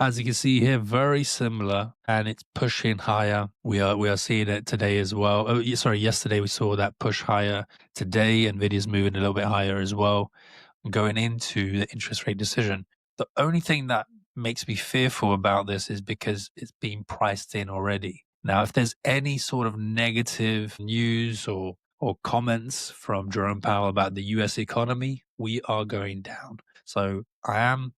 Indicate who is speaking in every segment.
Speaker 1: As you can see here, very similar, and it's pushing higher. We are seeing it today as well. Oh, sorry, yesterday we saw that push higher. Today, Nvidia's moving a little bit higher as well, going into the interest rate decision. The only thing that makes me fearful about this is because it's being priced in already. Now, if there's any sort of negative news or comments from Jerome Powell about the US economy, we are going down. So I am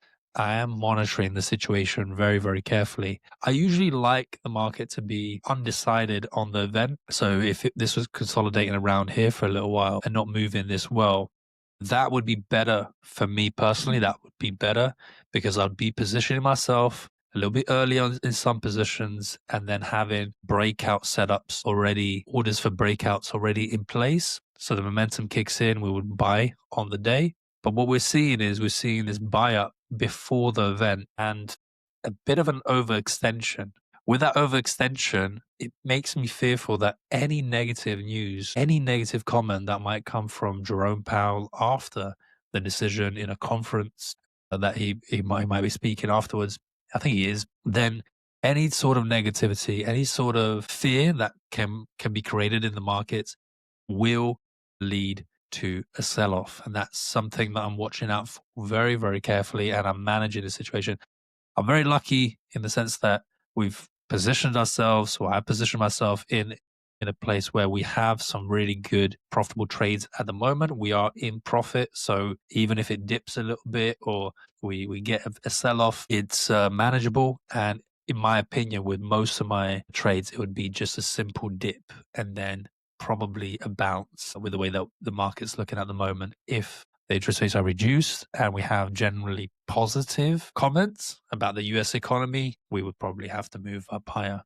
Speaker 1: monitoring the situation very, very carefully. I usually like the market to be undecided on the event. So if this was consolidating around here for a little while and not moving this well, that would be better for me personally. That would be better because I'd be positioning myself a little bit early on in some positions and then having breakout setups already, orders for breakouts already in place. So the momentum kicks in, we would buy on the day. But what we're seeing this buy up before the event and a bit of an overextension. With that overextension, it makes me fearful that any negative news, any negative comment that might come from Jerome Powell after the decision in a conference that he might be speaking afterwards, I think he is, then any sort of negativity, any sort of fear that can be created in the markets will lead to a sell-off. And that's something that I'm watching out for very, very carefully, and I'm managing the situation. I'm very lucky in the sense that we've positioned ourselves, or I positioned myself in a place where we have some really good profitable trades at the moment. We are in profit. So even if it dips a little bit or we get a sell-off, it's manageable. And in my opinion, with most of my trades, it would be just a simple dip and then probably a bounce with the way that the market's looking at the moment. If the interest rates are reduced and we have generally positive comments about the US economy, we would probably have to move up higher.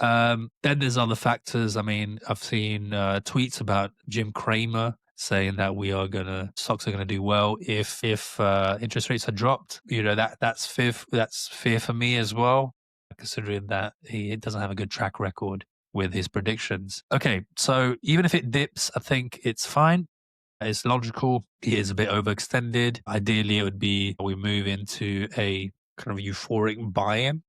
Speaker 1: Then there's other factors. I mean, I've seen tweets about Jim Cramer saying that stocks are gonna do well if interest rates are dropped. You know, that's fear. That's fear for me as well, considering that he doesn't have a good track record with his predictions. Okay, so even if it dips, I think it's fine. It's logical. He is a bit overextended. Ideally, it would be we move into a kind of euphoric buy-in